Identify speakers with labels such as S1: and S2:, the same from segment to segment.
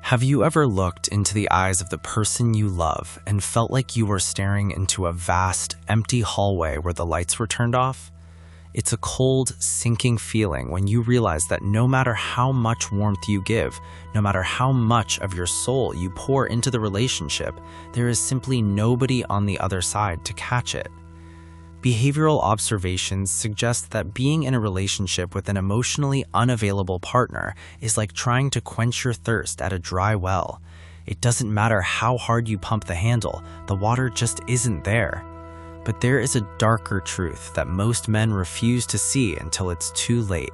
S1: Have you ever looked into the eyes of the person you love and felt like you were staring into a vast, empty hallway where the lights were turned off? It's a cold, sinking feeling when you realize that no matter how much warmth you give, no matter how much of your soul you pour into the relationship, there is simply nobody on the other side to catch it. Behavioral observations suggest that being in a relationship with an emotionally unavailable partner is like trying to quench your thirst at a dry well. It doesn't matter how hard you pump the handle, the water just isn't there. But there is a darker truth that most men refuse to see until it's too late.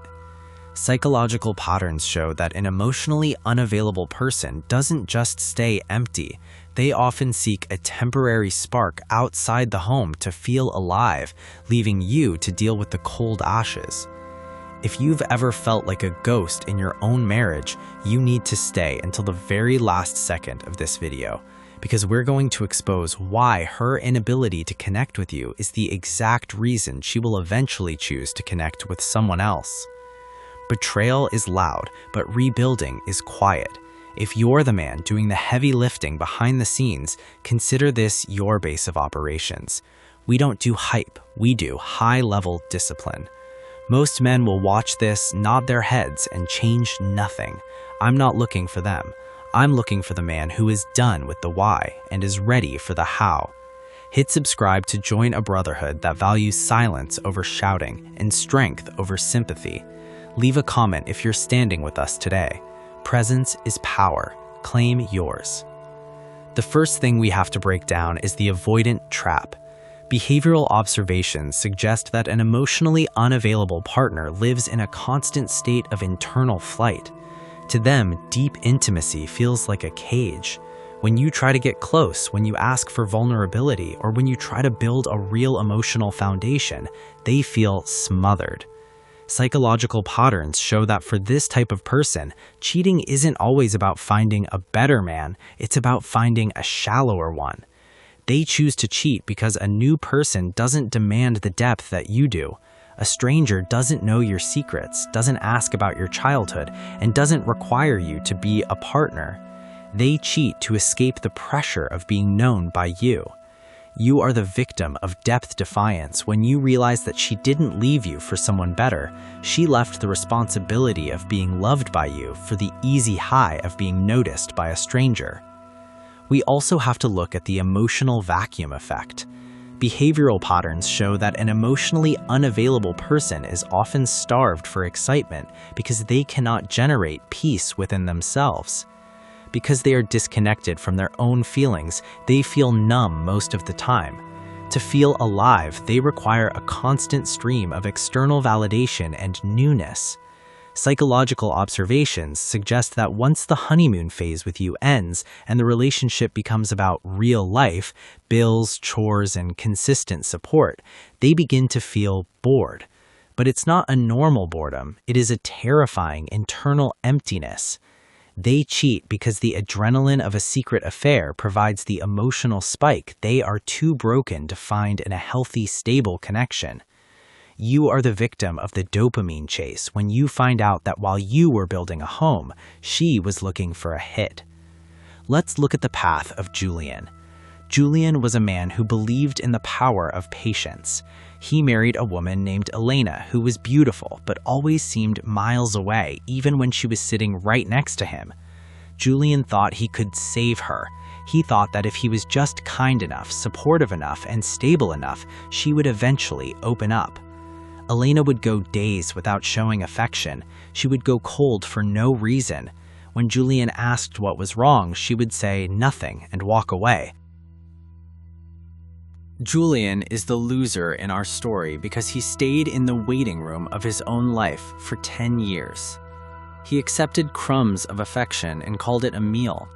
S1: Psychological patterns show that an emotionally unavailable person doesn't just stay empty. They often seek a temporary spark outside the home to feel alive, leaving you to deal with the cold ashes. If you've ever felt like a ghost in your own marriage, you need to stay until the very last second of this video, because we're going to expose why her inability to connect with you is the exact reason she will eventually choose to connect with someone else. Betrayal is loud, but rebuilding is quiet. If you're the man doing the heavy lifting behind the scenes, consider this your base of operations. We don't do hype, we do high-level discipline. Most men will watch this, nod their heads, and change nothing. I'm not looking for them. I'm looking for the man who is done with the why and is ready for the how. Hit subscribe to join a brotherhood that values silence over shouting and strength over sympathy. Leave a comment if you're standing with us today. Presence is power. Claim yours. The first thing we have to break down is the avoidant trap. Behavioral observations suggest that an emotionally unavailable partner lives in a constant state of internal flight. To them, deep intimacy feels like a cage. When you try to get close, when you ask for vulnerability, or when you try to build a real emotional foundation, they feel smothered. Psychological patterns show that for this type of person, cheating isn't always about finding a better man, it's about finding a shallower one. They choose to cheat because a new person doesn't demand the depth that you do. A stranger doesn't know your secrets, doesn't ask about your childhood, and doesn't require you to be a partner. They cheat to escape the pressure of being known by you. You are the victim of depth defiance when you realize that she didn't leave you for someone better. She left the responsibility of being loved by you for the easy high of being noticed by a stranger. We also have to look at the emotional vacuum effect. Behavioral patterns show that an emotionally unavailable person is often starved for excitement because they cannot generate peace within themselves. Because they are disconnected from their own feelings, they feel numb most of the time. To feel alive, they require a constant stream of external validation and newness. Psychological observations suggest that once the honeymoon phase with you ends and the relationship becomes about real life, bills, chores, and consistent support, they begin to feel bored. But it's not a normal boredom, it is a terrifying internal emptiness. They cheat because the adrenaline of a secret affair provides the emotional spike they are too broken to find in a healthy, stable connection. You are the victim of the dopamine chase when you find out that while you were building a home, she was looking for a hit. Let's look at the path of Julian. Julian was a man who believed in the power of patience. He married a woman named Elena who was beautiful but always seemed miles away even when she was sitting right next to him. Julian thought he could save her. He thought that if he was just kind enough, supportive enough, and stable enough, she would eventually open up. Elena would go days without showing affection. She would go cold for no reason. When Julian asked what was wrong, she would say nothing and walk away. Julian is the loser in our story because he stayed in the waiting room of his own life for 10 years. He accepted crumbs of affection and called it a meal.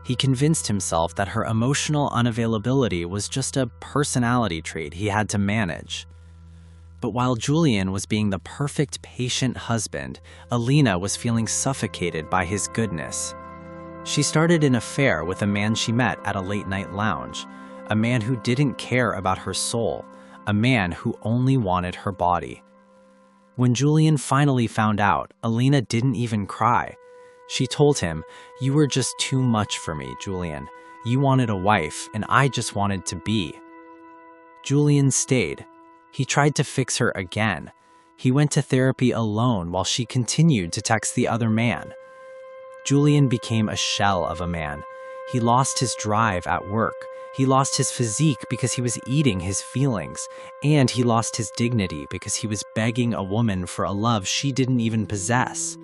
S1: He convinced himself that her emotional unavailability was just a personality trait he had to manage. But while Julian was being the perfect patient husband, Elena was feeling suffocated by his goodness. She started an affair with a man she met at a late-night lounge. A man who didn't care about her soul, a man who only wanted her body. When Julian finally found out, Elena didn't even cry. She told him, "You were just too much for me, Julian. You wanted a wife, and I just wanted to be." Julian stayed. He tried to fix her again. He went to therapy alone while she continued to text the other man. Julian became a shell of a man. He lost his drive at work. He lost his physique because he was eating his feelings. And he lost his dignity because he was begging a woman for a love she didn't even possess.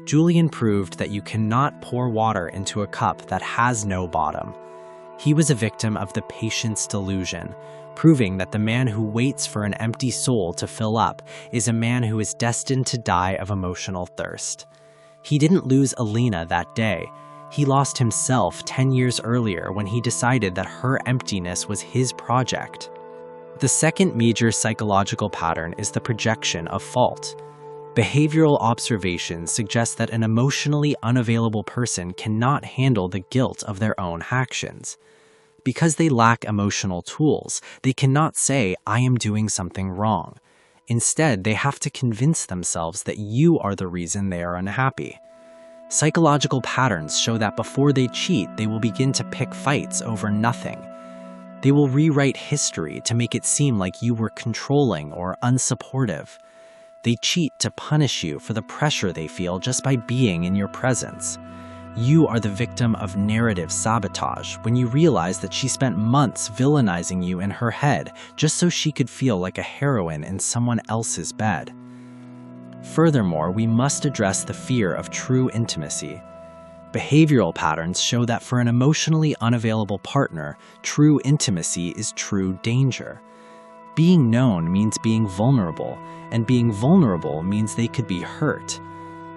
S1: Julian proved that you cannot pour water into a cup that has no bottom. He was a victim of the patience delusion, proving that the man who waits for an empty soul to fill up is a man who is destined to die of emotional thirst. He didn't lose Alina that day. He lost himself 10 years earlier when he decided that her emptiness was his project. The second major psychological pattern is the projection of fault. Behavioral observations suggest that an emotionally unavailable person cannot handle the guilt of their own actions. Because they lack emotional tools, they cannot say, "I am doing something wrong." Instead, they have to convince themselves that you are the reason they are unhappy. Psychological patterns show that before they cheat, they will begin to pick fights over nothing. They will rewrite history to make it seem like you were controlling or unsupportive. They cheat to punish you for the pressure they feel just by being in your presence. You are the victim of narrative sabotage when you realize that she spent months villainizing you in her head just so she could feel like a heroine in someone else's bed. Furthermore, we must address the fear of true intimacy. Behavioral patterns show that for an emotionally unavailable partner, true intimacy is true danger. Being known means being vulnerable, and being vulnerable means they could be hurt.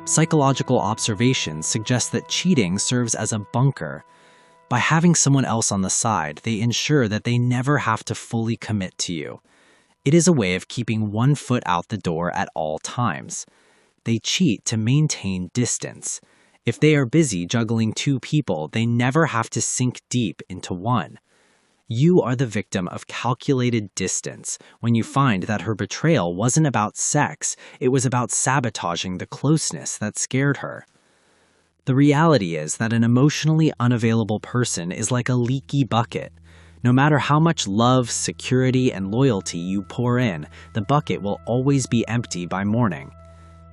S1: Psychological observations suggest that cheating serves as a bunker. By having someone else on the side, they ensure that they never have to fully commit to you. It is a way of keeping one foot out the door at all times. They cheat to maintain distance. If they are busy juggling two people, they never have to sink deep into one. You are the victim of calculated distance when you find that her betrayal wasn't about sex, it was about sabotaging the closeness that scared her. The reality is that an emotionally unavailable person is like a leaky bucket. No matter how much love, security, and loyalty you pour in, the bucket will always be empty by morning.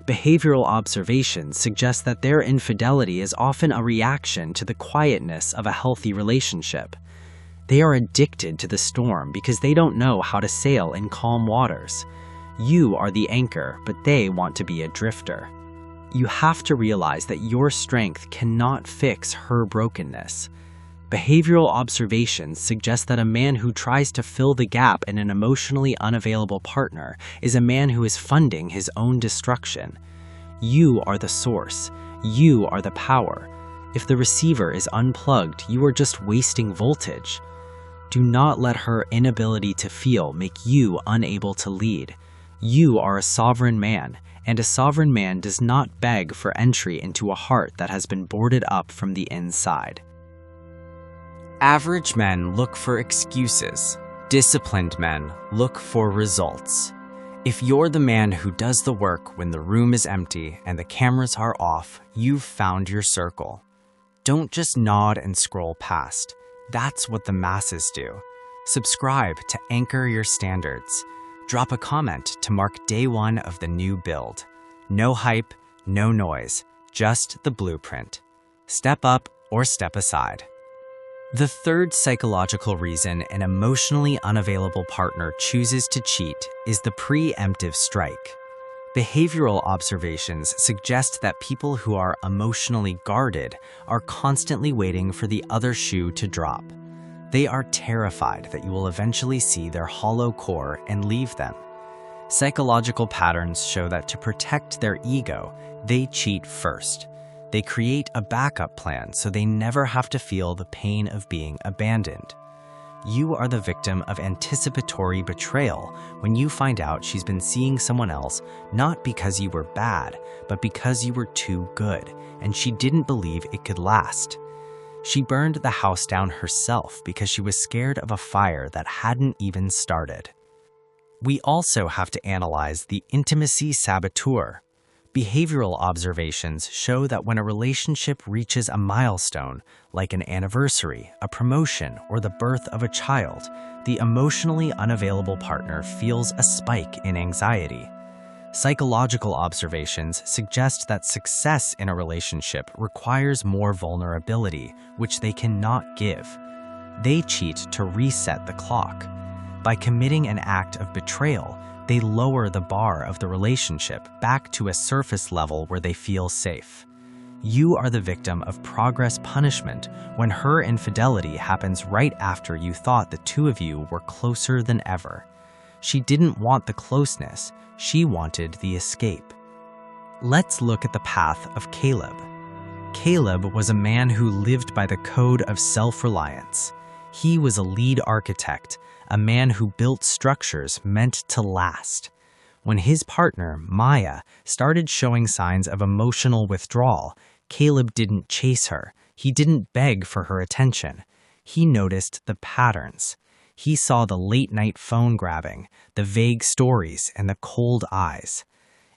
S1: Behavioral observations suggest that their infidelity is often a reaction to the quietness of a healthy relationship. They are addicted to the storm because they don't know how to sail in calm waters. You are the anchor, but they want to be a drifter. You have to realize that your strength cannot fix her brokenness. Behavioral observations suggest that a man who tries to fill the gap in an emotionally unavailable partner is a man who is funding his own destruction. You are the source. You are the power. If the receiver is unplugged, you are just wasting voltage. Do not let her inability to feel make you unable to lead. You are a sovereign man, and a sovereign man does not beg for entry into a heart that has been boarded up from the inside. Average men look for excuses. Disciplined men look for results. If you're the man who does the work when the room is empty and the cameras are off, you've found your circle. Don't just nod and scroll past. That's what the masses do. Subscribe to anchor your standards. Drop a comment to mark day one of the new build. No hype, no noise, just the blueprint. Step up or step aside. The third psychological reason an emotionally unavailable partner chooses to cheat is the preemptive strike. Behavioral observations suggest that people who are emotionally guarded are constantly waiting for the other shoe to drop. They are terrified that you will eventually see their hollow core and leave them. Psychological patterns show that to protect their ego, they cheat first. They create a backup plan so they never have to feel the pain of being abandoned. You are the victim of anticipatory betrayal when you find out she's been seeing someone else not because you were bad, but because you were too good, and she didn't believe it could last. She burned the house down herself because she was scared of a fire that hadn't even started. We also have to analyze the intimacy saboteur. Behavioral observations show that when a relationship reaches a milestone, like an anniversary, a promotion, or the birth of a child, the emotionally unavailable partner feels a spike in anxiety. Psychological observations suggest that success in a relationship requires more vulnerability, which they cannot give. They cheat to reset the clock. By committing an act of betrayal, they lower the bar of the relationship back to a surface level where they feel safe. You are the victim of progress punishment when her infidelity happens right after you thought the two of you were closer than ever. She didn't want the closeness, she wanted the escape. Let's look at the path of Caleb. Caleb was a man who lived by the code of self-reliance. He was a lead architect, a man who built structures meant to last. When his partner, Maya, started showing signs of emotional withdrawal, Caleb didn't chase her. He didn't beg for her attention. He noticed the patterns. He saw the late-night phone grabbing, the vague stories, and the cold eyes.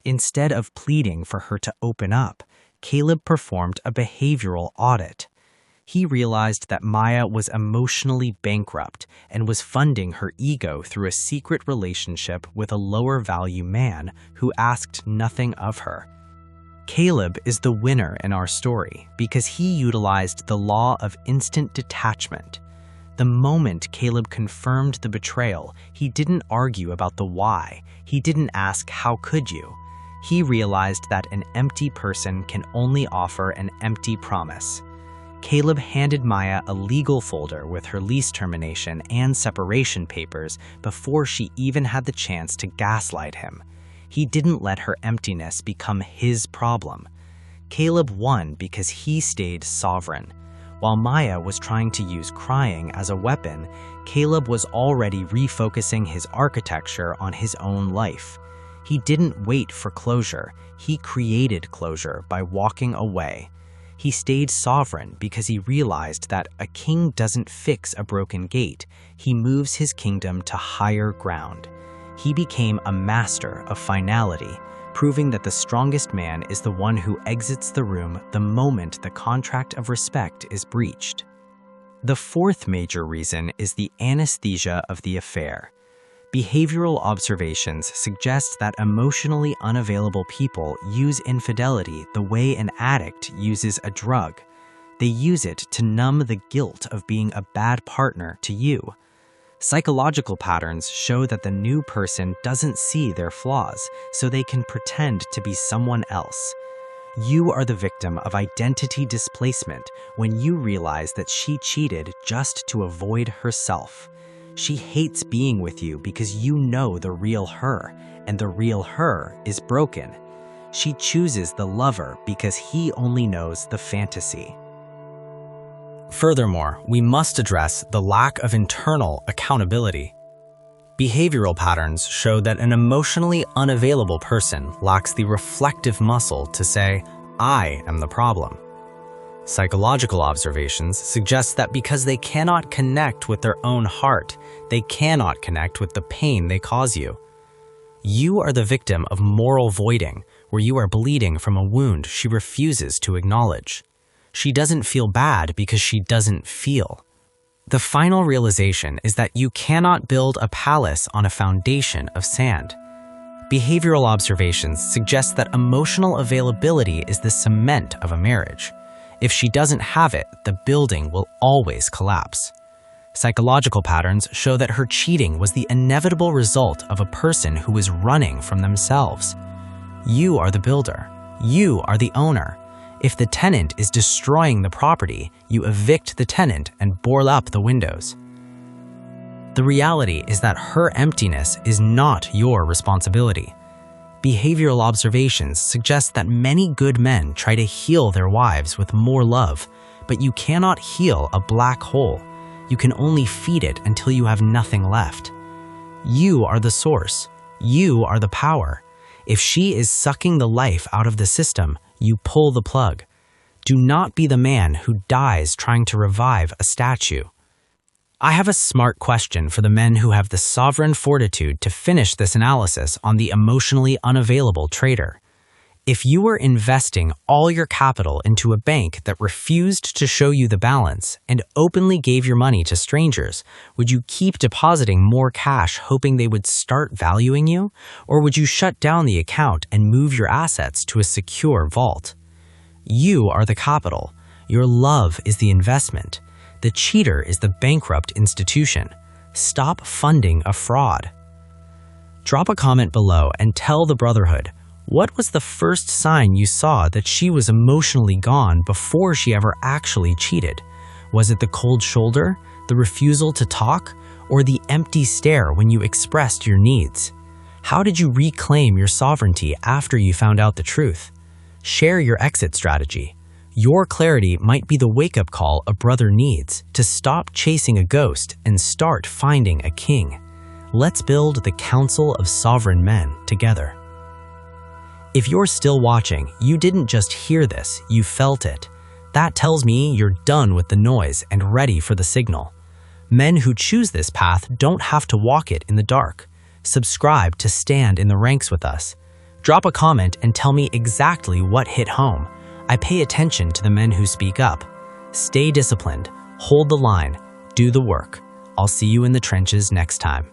S1: Instead of pleading for her to open up, Caleb performed a behavioral audit. He realized that Maya was emotionally bankrupt and was funding her ego through a secret relationship with a lower-value man who asked nothing of her. Caleb is the winner in our story because he utilized the law of instant detachment. The moment Caleb confirmed the betrayal, he didn't argue about the why. He didn't ask, "How could you?" He realized that an empty person can only offer an empty promise. Caleb handed Maya a legal folder with her lease termination and separation papers before she even had the chance to gaslight him. He didn't let her emptiness become his problem. Caleb won because he stayed sovereign. While Maya was trying to use crying as a weapon, Caleb was already refocusing his architecture on his own life. He didn't wait for closure. He created closure by walking away. He stayed sovereign because he realized that a king doesn't fix a broken gate. He moves his kingdom to higher ground. He became a master of finality, proving that the strongest man is the one who exits the room the moment the contract of respect is breached. The fourth major reason is the anesthesia of the affair. Behavioral observations suggest that emotionally unavailable people use infidelity the way an addict uses a drug. They use it to numb the guilt of being a bad partner to you. Psychological patterns show that the new person doesn't see their flaws, so they can pretend to be someone else. You are the victim of identity displacement when you realize that she cheated just to avoid herself. She hates being with you because you know the real her, and the real her is broken. She chooses the lover because he only knows the fantasy. Furthermore, we must address the lack of internal accountability. Behavioral patterns show that an emotionally unavailable person lacks the reflective muscle to say, "I am the problem." Psychological observations suggest that because they cannot connect with their own heart, they cannot connect with the pain they cause you. You are the victim of moral voiding, where you are bleeding from a wound she refuses to acknowledge. She doesn't feel bad because she doesn't feel. The final realization is that you cannot build a palace on a foundation of sand. Behavioral observations suggest that emotional availability is the cement of a marriage. If she doesn't have it, the building will always collapse. Psychological patterns show that her cheating was the inevitable result of a person who is running from themselves. You are the builder. You are the owner. If the tenant is destroying the property, you evict the tenant and board up the windows. The reality is that her emptiness is not your responsibility. Behavioral observations suggest that many good men try to heal their wives with more love, but you cannot heal a black hole. You can only feed it until you have nothing left. You are the source. You are the power. If she is sucking the life out of the system, you pull the plug. Do not be the man who dies trying to revive a statue. I have a smart question for the men who have the sovereign fortitude to finish this analysis on the emotionally unavailable traitor. If you were investing all your capital into a bank that refused to show you the balance and openly gave your money to strangers, would you keep depositing more cash hoping they would start valuing you? Or would you shut down the account and move your assets to a secure vault? You are the capital. Your love is the investment. The cheater is the bankrupt institution. Stop funding a fraud. Drop a comment below and tell the Brotherhood, what was the first sign you saw that she was emotionally gone before she ever actually cheated? Was it the cold shoulder, the refusal to talk, or the empty stare when you expressed your needs? How did you reclaim your sovereignty after you found out the truth? Share your exit strategy. Your clarity might be the wake-up call a brother needs to stop chasing a ghost and start finding a king. Let's build the Council of Sovereign Men together. If you're still watching, you didn't just hear this, you felt it. That tells me you're done with the noise and ready for the signal. Men who choose this path don't have to walk it in the dark. Subscribe to stand in the ranks with us. Drop a comment and tell me exactly what hit home. I pay attention to the men who speak up. Stay disciplined, hold the line, do the work. I'll see you in the trenches next time.